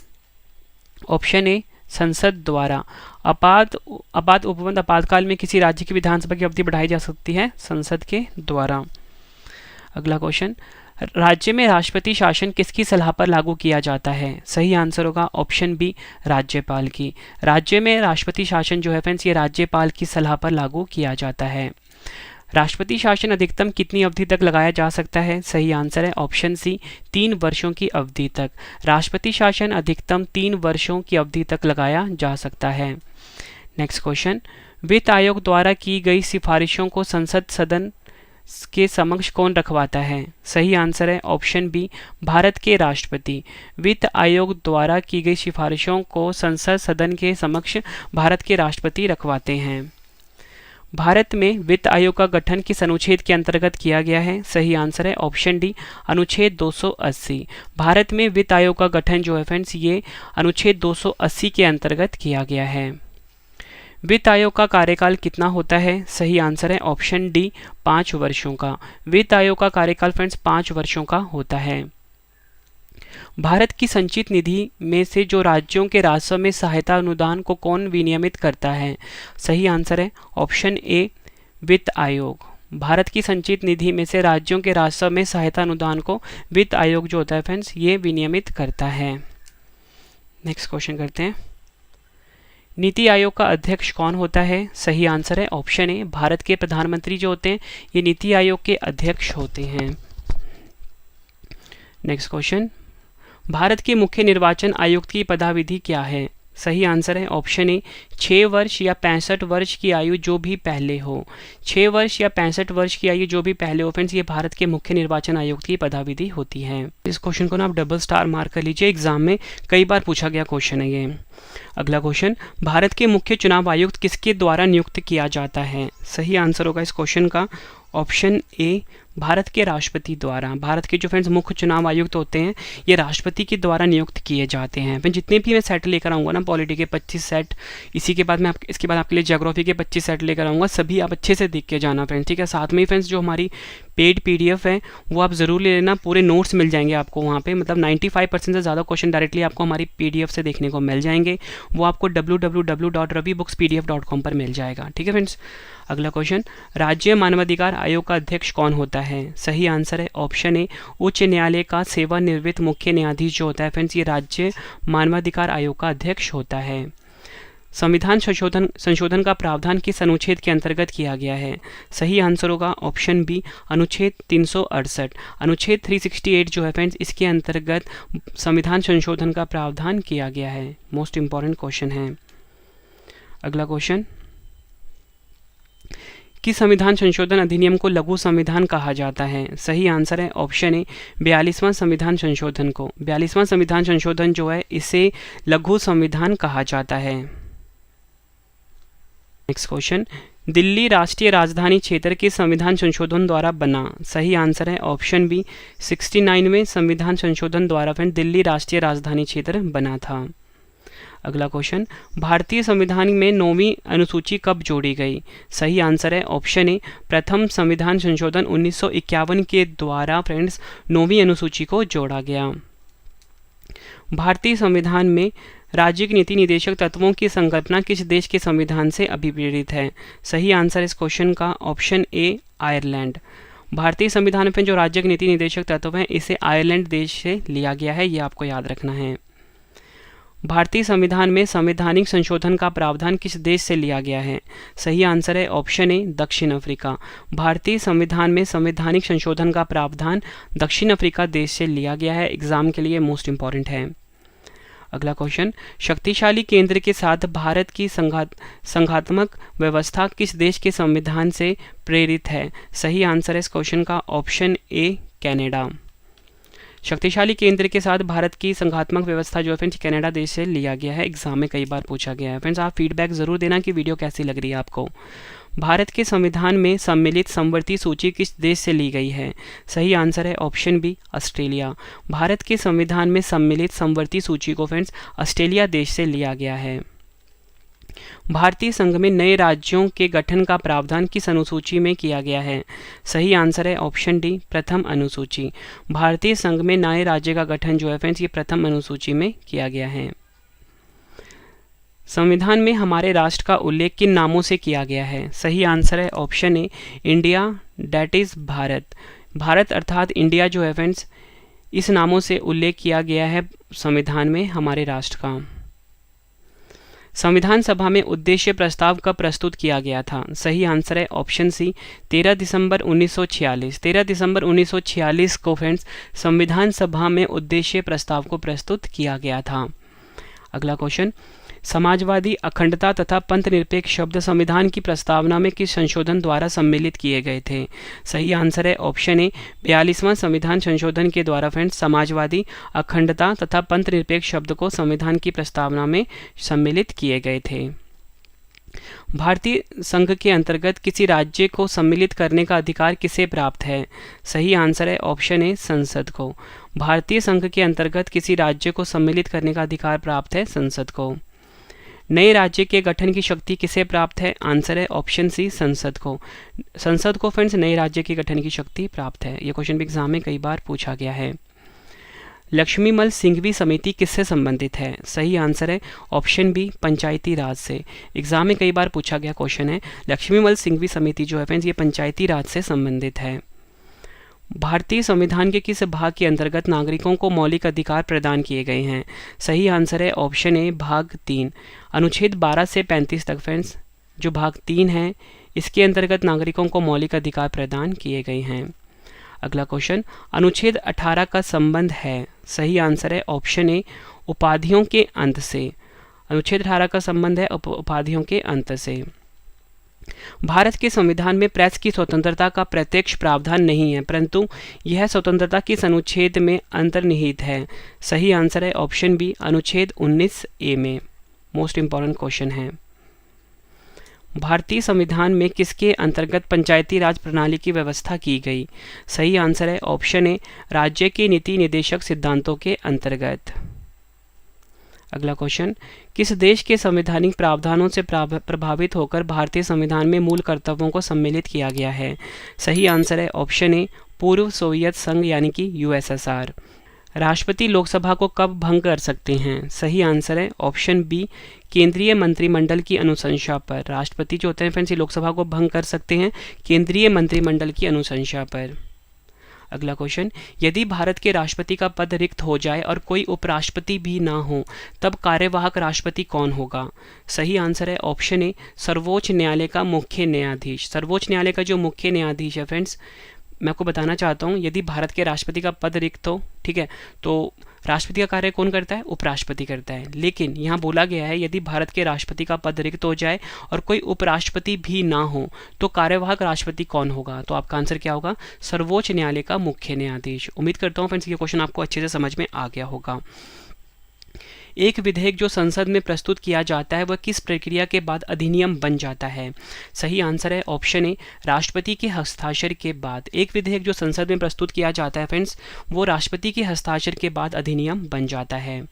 A: ऑप्शन ए, संसद द्वारा। आपात उपबंध आपातकाल में किसी राज्य की विधानसभा की अवधि बढ़ाई जा सकती है संसद के द्वारा। अगला क्वेश्चन, राज्य में राष्ट्रपति शासन किसकी सलाह पर लागू किया जाता है? सही आंसर होगा ऑप्शन बी, राज्यपाल की। राज्य में राष्ट्रपति शासन जो है फ्रेंड्स ये राज्यपाल की सलाह पर लागू किया जाता है। राष्ट्रपति शासन अधिकतम कितनी अवधि तक लगाया जा सकता है? सही आंसर है ऑप्शन सी, 3 वर्षों की अवधि तक। राष्ट्रपति शासन अधिकतम 3 वर्षों की अवधि तक लगाया जा सकता है। नेक्स्ट क्वेश्चन, वित्त आयोग द्वारा की गई सिफारिशों को संसद सदन के समक्ष कौन रखवाता है? सही आंसर है ऑप्शन बी, भारत के राष्ट्रपति। वित्त आयोग द्वारा की गई सिफारिशों को संसद सदन के समक्ष भारत के राष्ट्रपति रखवाते हैं। भारत में वित्त आयोग का गठन किस अनुच्छेद के अंतर्गत किया गया है? सही आंसर है ऑप्शन डी, अनुच्छेद 280। भारत में वित्त आयोग का गठन जो है फ्रेंड्स ये अनुच्छेद 280 के अंतर्गत किया गया है। वित्त आयोग का कार्यकाल कितना होता है? सही आंसर है ऑप्शन डी, 5 वर्षों का। वित्त आयोग का कार्यकाल फ्रेंड्स 5 वर्षों का होता है। भारत की संचित निधि में से जो राज्यों के राजस्व में सहायता अनुदान को कौन विनियमित करता है? सही आंसर है ऑप्शन ए, वित्त आयोग। भारत की संचित निधि में से राज्यों के राजस्व में सहायता अनुदान को वित्त आयोग जो होता है फ्रेंड्स ये विनियमित करता है। नेक्स्ट क्वेश्चन करते हैं, नीति आयोग का अध्यक्ष कौन होता है? सही आंसर है ऑप्शन ए, भारत के प्रधानमंत्री जो होते हैं ये नीति आयोग के अध्यक्ष होते हैं। नेक्स्ट क्वेश्चन, भारत के मुख्य निर्वाचन आयुक्त की पदाविधि क्या है? सही आंसर है ऑप्शन ए, 6 वर्ष या 65 वर्ष की आयु जो भी पहले हो। 6 वर्ष या 65 वर्ष की आयु जो भी पहले हो फ्रेंड्स ये भारत के मुख्य निर्वाचन आयुक्त की पदाविधि होती है। इस क्वेश्चन को ना आप डबल स्टार मार्क कर लीजिए, एग्जाम में कई बार पूछा गया क्वेश्चन है ये। अगला क्वेश्चन, भारत के मुख्य चुनाव आयुक्त किसके द्वारा नियुक्त किया जाता है? सही आंसर होगा इस क्वेश्चन का ऑप्शन ए, भारत के राष्ट्रपति द्वारा। भारत के जो फ्रेंड्स मुख्य चुनाव आयुक्त होते हैं ये राष्ट्रपति के द्वारा नियुक्त किए जाते हैं। फिर जितने भी मैं सेट लेकर आऊँगा ना, पॉलिटी के 25 सेट, इसी के बाद मैं इसके बाद आपके लिए ज्योग्राफी के 25 सेट लेकर आऊँगा, सभी आप अच्छे से देख के जाना फ्रेंड्स, ठीक है। साथ में ही फ्रेंड्स जो हमारी पेड PDF है वो आप ज़रूर ले लेना, पूरे नोट्स मिल जाएंगे आपको वहाँ पे, मतलब 95% से ज़्यादा क्वेश्चन डायरेक्टली आपको हमारी PDF से देखने को मिल जाएंगे। वो आपको www.ravibookspdf.com पर मिल जाएगा, ठीक है फ्रेंड्स। अगला क्वेश्चन, राज्य मानवाधिकार आयोग का अध्यक्ष कौन होता है? सही आंसर है ऑप्शन ए, उच्च न्यायालय का सेवानिवृत्त मुख्य न्यायाधीश जो होता है फ्रेंड्स, ये राज्य मानवाधिकार आयोग का अध्यक्ष होता है। संविधान संशोधन का प्रावधान किस अनुच्छेद के अंतर्गत किया गया है? सही आंसर होगा ऑप्शन बी, अनुच्छेद 368। अनुच्छेद 368 जो है फ्रेंड्स, इसके अंतर्गत संविधान संशोधन का प्रावधान किया गया है। मोस्ट इंपॉर्टेंट क्वेश्चन है। अगला क्वेश्चन, किस संविधान संशोधन अधिनियम को लघु संविधान कहा जाता है? सही आंसर है ऑप्शन ए, 42वां संविधान संशोधन को। 42वां संविधान संशोधन जो है इसे लघु संविधान कहा जाता है। नेक्स्ट क्वेश्चन, दिल्ली राष्ट्रीय राजधानी क्षेत्र के संविधान संशोधन द्वारा बना? सही आंसर है ऑप्शन बी, 69वें संविधान संशोधन द्वारा फ्रेंड दिल्ली राष्ट्रीय राजधानी क्षेत्र बना था। अगला क्वेश्चन, भारतीय संविधान में 9वीं अनुसूची कब जोड़ी गई? सही आंसर है ऑप्शन ए, प्रथम संविधान संशोधन 1951 के द्वारा फ्रेंड्स 9वीं अनुसूची को जोड़ा गया। भारतीय संविधान में राज्यिक नीति निदेशक तत्वों की संकल्पना किस देश के संविधान से अभिप्रेरित है? सही आंसर इस क्वेश्चन का ऑप्शन ए, आयरलैंड। भारतीय संविधान में जो राज्यिक नीति निदेशक तत्व हैं इसे आयरलैंड देश से लिया गया है, ये आपको याद रखना है। भारतीय संविधान में संवैधानिक संशोधन का प्रावधान किस देश से लिया गया है? सही आंसर है ऑप्शन ए, दक्षिण अफ्रीका। भारतीय संविधान में संवैधानिक संशोधन का प्रावधान दक्षिण अफ्रीका देश से लिया गया है। एग्जाम के लिए मोस्ट इंपॉर्टेंट है। अगला क्वेश्चन, शक्तिशाली केंद्र के साथ भारत की संघात्मक व्यवस्था किस देश के संविधान से प्रेरित है? सही आंसर है इस क्वेश्चन का ऑप्शन ए, कनाडा। शक्तिशाली केंद्र के साथ भारत की संघात्मक व्यवस्था जो है फ्रेंड्स कनाडा देश से लिया गया है। एग्जाम में कई बार पूछा गया है। फ्रेंड्स आप फीडबैक ज़रूर देना कि वीडियो कैसी लग रही है आपको। भारत के संविधान में सम्मिलित समवर्ती सूची किस देश से ली गई है? सही आंसर है ऑप्शन बी, ऑस्ट्रेलिया। भारत के संविधान में सम्मिलित समवर्ती सूची को फ्रेंड्स ऑस्ट्रेलिया देश से लिया गया है। भारतीय संघ में नए राज्यों के गठन का प्रावधान किस अनुसूची में किया गया है? सही आंसर है ऑप्शन डी, प्रथम अनुसूची। भारतीय संघ में नए राज्य का गठन जो है फ्रेंड्स ये प्रथम अनुसूची में किया गया है। संविधान में हमारे राष्ट्र का उल्लेख किन नामों से किया गया है? सही आंसर है option A, India, that is Bharat. Bharat अर्थात इंडिया जो है फ्रेंड्स इस नामों से उल्लेख किया गया है संविधान में हमारे राष्ट्र का। संविधान सभा में उद्देश्य प्रस्ताव कब प्रस्तुत किया गया था? सही आंसर है ऑप्शन सी, 13 दिसंबर 1946। 13 दिसंबर 1946 को फ्रेंड्स संविधान सभा में उद्देश्य प्रस्ताव को प्रस्तुत किया गया था। अगला क्वेश्चन, समाजवादी, अखंडता तथा पंथ निरपेक्ष शब्द संविधान की प्रस्तावना में किस संशोधन द्वारा सम्मिलित किए गए थे? सही आंसर है ऑप्शन ए, 42वां संविधान संशोधन के द्वारा फ्रेंड्स समाजवादी, अखंडता तथा पंथ निरपेक्ष शब्द को संविधान की प्रस्तावना में सम्मिलित किए गए थे। भारतीय संघ के अंतर्गत किसी राज्य को सम्मिलित करने का अधिकार किसे प्राप्त है? सही आंसर है ऑप्शन ए, संसद को। भारतीय संघ के अंतर्गत किसी राज्य को सम्मिलित करने का अधिकार प्राप्त है संसद को। नए राज्य के गठन की शक्ति किसे प्राप्त है? आंसर है ऑप्शन सी, संसद को। संसद को फ्रेंड्स नए राज्य के गठन की शक्ति प्राप्त है। ये क्वेश्चन भी एग्जाम में कई बार पूछा गया है। लक्ष्मीमल सिंघवी समिति किससे संबंधित है? सही आंसर है ऑप्शन बी, पंचायती राज से। एग्जाम में कई बार पूछा गया क्वेश्चन है। लक्ष्मीमल सिंघवी समिति जो है फ्रेंड्स ये पंचायती राज से संबंधित है। भारतीय संविधान के किस भाग के अंतर्गत नागरिकों को मौलिक अधिकार प्रदान किए गए हैं? सही आंसर है ऑप्शन ए, भाग 3। अनुच्छेद 12 से 35 तक फ्रेंड्स जो भाग 3 है इसके अंतर्गत नागरिकों को मौलिक अधिकार प्रदान किए गए हैं। अगला क्वेश्चन, अनुच्छेद 18 का संबंध है? सही आंसर है ऑप्शन ए, उपाधियों के अंत से। अनुच्छेद 18 का संबंध है उपाधियों के अंत से। भारत के संविधान में प्रेस की स्वतंत्रता का प्रत्यक्ष प्रावधान नहीं है, परंतु यह स्वतंत्रता किस अनुच्छेद में अंतर्निहित है? सही आंसर है ऑप्शन बी, अनुच्छेद 19A में। मोस्ट इंपॉर्टेंट क्वेश्चन है। भारतीय संविधान में किसके अंतर्गत पंचायती राज प्रणाली की व्यवस्था की गई? सही आंसर है ऑप्शन ए, राज्य के नीति निदेशक सिद्धांतों के अंतर्गत। अगला क्वेश्चन, किस देश के संवैधानिक प्रावधानों से प्रभावित होकर भारतीय संविधान में मूल कर्तव्यों को सम्मिलित किया गया है? सही आंसर है ऑप्शन ए, पूर्व सोवियत संघ यानी कि यूएसएसआर। राष्ट्रपति लोकसभा को कब भंग कर सकते हैं? सही आंसर है ऑप्शन बी, केंद्रीय मंत्रिमंडल की अनुशंसा पर। राष्ट्रपति जो होते हैं फ्रेंड्स, लोकसभा को भंग कर सकते हैं केंद्रीय मंत्रिमंडल की अनुशंसा पर। अगला क्वेश्चन, यदि भारत के राष्ट्रपति का पद रिक्त हो जाए और कोई उपराष्ट्रपति भी ना हो तब कार्यवाहक राष्ट्रपति कौन होगा? सही आंसर है ऑप्शन ए, सर्वोच्च न्यायालय का मुख्य न्यायाधीश। सर्वोच्च न्यायालय का जो मुख्य न्यायाधीश है फ्रेंड्स, मैं आपको बताना चाहता हूँ, यदि भारत के राष्ट्रपति का पद रिक्त हो, ठीक है, तो राष्ट्रपति का कार्य कौन करता है? उपराष्ट्रपति करता है। लेकिन यहाँ बोला गया है यदि भारत के राष्ट्रपति का पद रिक्त हो जाए और कोई उपराष्ट्रपति भी ना हो तो कार्यवाहक राष्ट्रपति कौन होगा? तो आपका आंसर क्या होगा? सर्वोच्च न्यायालय का मुख्य न्यायाधीश। उम्मीद करता हूँ फ्रेंड्स ये क्वेश्चन आपको अच्छे से समझ में आ गया होगा। एक विधेयक जो संसद में प्रस्तुत किया जाता है वह किस प्रक्रिया के बाद अधिनियम बन जाता है? सही आंसर है ऑप्शन ए, राष्ट्रपति के हस्ताक्षर के बाद। एक विधेयक जो संसद में प्रस्तुत किया जाता है फ्रेंड्स, वो राष्ट्रपति के हस्ताक्षर के बाद अधिनियम बन जाता है।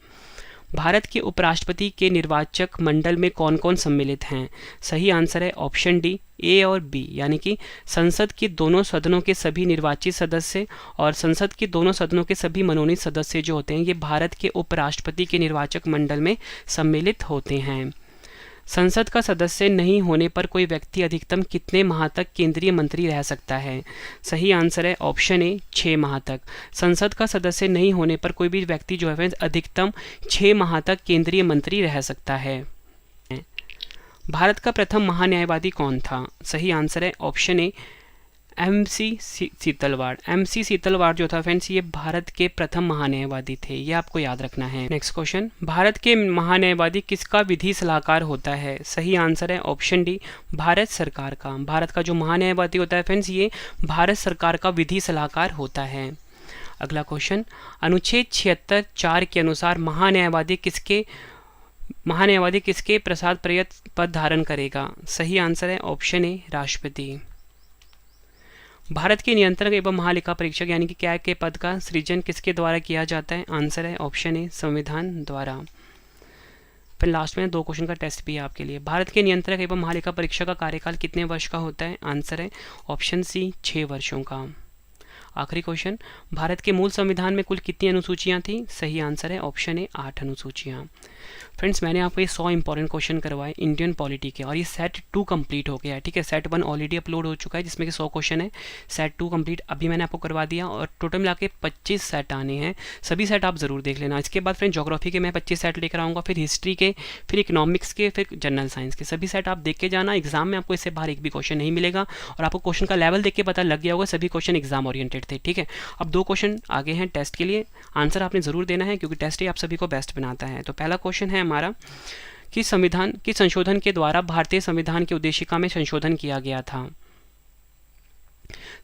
A: भारत के उपराष्ट्रपति के निर्वाचक मंडल में कौन कौन सम्मिलित हैं? सही आंसर है ऑप्शन डी, ए और बी, यानी कि संसद के दोनों सदनों के सभी निर्वाचित सदस्य और संसद के दोनों सदनों के सभी मनोनीत सदस्य जो होते हैं ये भारत के उपराष्ट्रपति के निर्वाचक मंडल में सम्मिलित होते हैं। संसद का सदस्य नहीं होने पर कोई व्यक्ति अधिकतम कितने माह तक केंद्रीय मंत्री रह सकता है? सही आंसर है ऑप्शन ए, 6 माह तक। संसद का सदस्य नहीं होने पर कोई भी व्यक्ति जो है अधिकतम 6 माह तक केंद्रीय मंत्री रह सकता है। भारत का प्रथम महान्यायवादी कौन था? सही आंसर है ऑप्शन ए, MC सीतलवाड़। MC सीतलवाड़ जो था फ्रेंड्स ये भारत के प्रथम महान्यायवादी थे, ये आपको याद रखना है। नेक्स्ट क्वेश्चन, भारत के महान्यायवादी किसका विधि सलाहकार होता है? सही आंसर है ऑप्शन डी, भारत सरकार का। भारत का जो महान्यायवादी होता है फ्रेंड्स ये भारत सरकार का विधि सलाहकार होता है। अगला क्वेश्चन, अनुच्छेद 76(4) के अनुसार महान्यायवादी किसके प्रसाद प्रयत पद धारण करेगा? सही आंसर है ऑप्शन ए, राष्ट्रपति। भारत के नियंत्रक एवं महालेखा परीक्षक यानी कि क्या के पद का सृजन किसके द्वारा किया जाता है? आंसर है ऑप्शन ए, संविधान द्वारा। फिर लास्ट में 2 क्वेश्चन का टेस्ट भी है आपके लिए। भारत के नियंत्रक एवं महालेखा परीक्षक का कार्यकाल कितने वर्ष का होता है? आंसर है ऑप्शन सी, 6 वर्षों का। आखिरी क्वेश्चन, भारत के मूल संविधान में कुल कितनी अनुसूचियां थी? सही आंसर है ऑप्शन ए, 8 अनुसूचियां। फ्रेंड्स मैंने आपको ये 100 इंपॉर्टेंट क्वेश्चन करवाए इंडियन पॉलिटी के और ये सेट 2 कंप्लीट हो गया है, ठीक है। सेट 1 ऑलरेडी अपलोड हो चुका है जिसमें कि 100 क्वेश्चन है। सेट 2 कंप्लीट अभी मैंने आपको करवा दिया और टोटल मिला के 25 सेट आने हैं। सभी सेट आप जरूर देख लेना। इसके बाद फ्रेंड ज्योग्राफी के मैं 25 सेट लेकर आऊँगा, फिर हिस्ट्री के, फिर इकोनॉमिक्स के, फिर जनरल साइंस के। सभी सेट आप देख के जाना। एग्जाम में आपको इससे बाहर एक भी क्वेश्चन नहीं मिलेगा और आपको क्वेश्चन का लेवल देख के पता लग गया होगा सभी क्वेश्चन एग्जाम ओरिएंटेड थे, ठीक है। अब 2 क्वेश्चन आगे हैं टेस्ट के लिए, आंसर आपने जरूर देना है क्योंकि टेस्ट ही आप सभी को बेस्ट बनाता है। तो पहला क्वेश्चन है हमारा कि संविधान की संशोधन के द्वारा भारतीय संविधान की उद्देशिका में संशोधन किया गया था।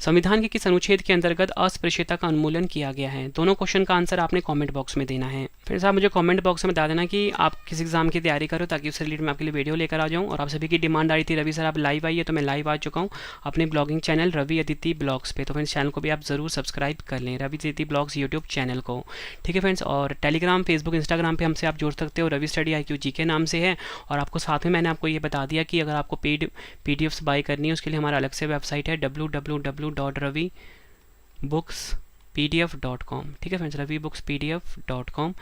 A: संविधान के किस अनुच्छेद के अंतर्गत अस्पृश्यता का उन्मूलन किया गया है? दोनों क्वेश्चन का आंसर आपने कमेंट बॉक्स में देना है। फिर साहब मुझे कमेंट बॉक्स में बता देना कि आप किस एग्जाम की तैयारी करो ताकि उससे रिलेटेड मैं आपके लिए वीडियो लेकर आ जाऊँ। और आप सभी की डिमांड आ रही थी रवि सर आप लाइव आइए, तो मैं लाइव आ चुका हूँ अपने blogging channel Ravi Aditi blogs पे। तो फ्रेंड्स चैनल को भी आप जरूर सब्सक्राइब कर लें, Ravi Aditi blogs YouTube channel को, ठीक है फ्रेंड्स। और टेलीग्राम, फेसबुक, इंस्टाग्राम पे हमसे आप जुड़ सकते हो, रवि स्टडी IQ GK नाम से है। और आपको साथ में मैंने आपको ये बता दिया कि अगर आपको पेड PDFs बाय करनी है उसके लिए हमारा अलग से वेबसाइट है www.ravibooks.pdf.com, ठीक है फ्रेंड्स, ravibooks.pdf.com,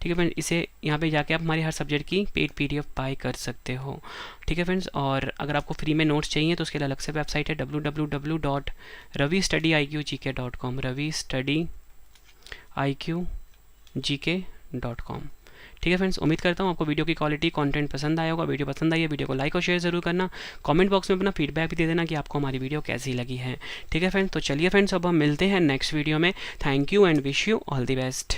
A: ठीक है फ्रेंड्स। इसे यहाँ पे जाके आप हमारी हर सब्जेक्ट की पेड PDF बाय कर सकते हो, ठीक है फ्रेंड्स। और अगर आपको फ्री में नोट्स चाहिए तो उसके लिए अलग से वेबसाइट है www.ravistudyIQGK.com, ravistudyIQGK.com, ठीक है फ्रेंड्स। उम्मीद करता हूँ आपको वीडियो की क्वालिटी कंटेंट पसंद आया होगा। वीडियो पसंद आई है वीडियो को लाइक और शेयर जरूर करना। कमेंट बॉक्स में अपना फीडबैक भी दे देना कि आपको हमारी वीडियो कैसी लगी है, ठीक है फ्रेंड्स। तो चलिए फ्रेंड्स अब हम मिलते हैं नेक्स्ट वीडियो में। Thank you and wish you all the best.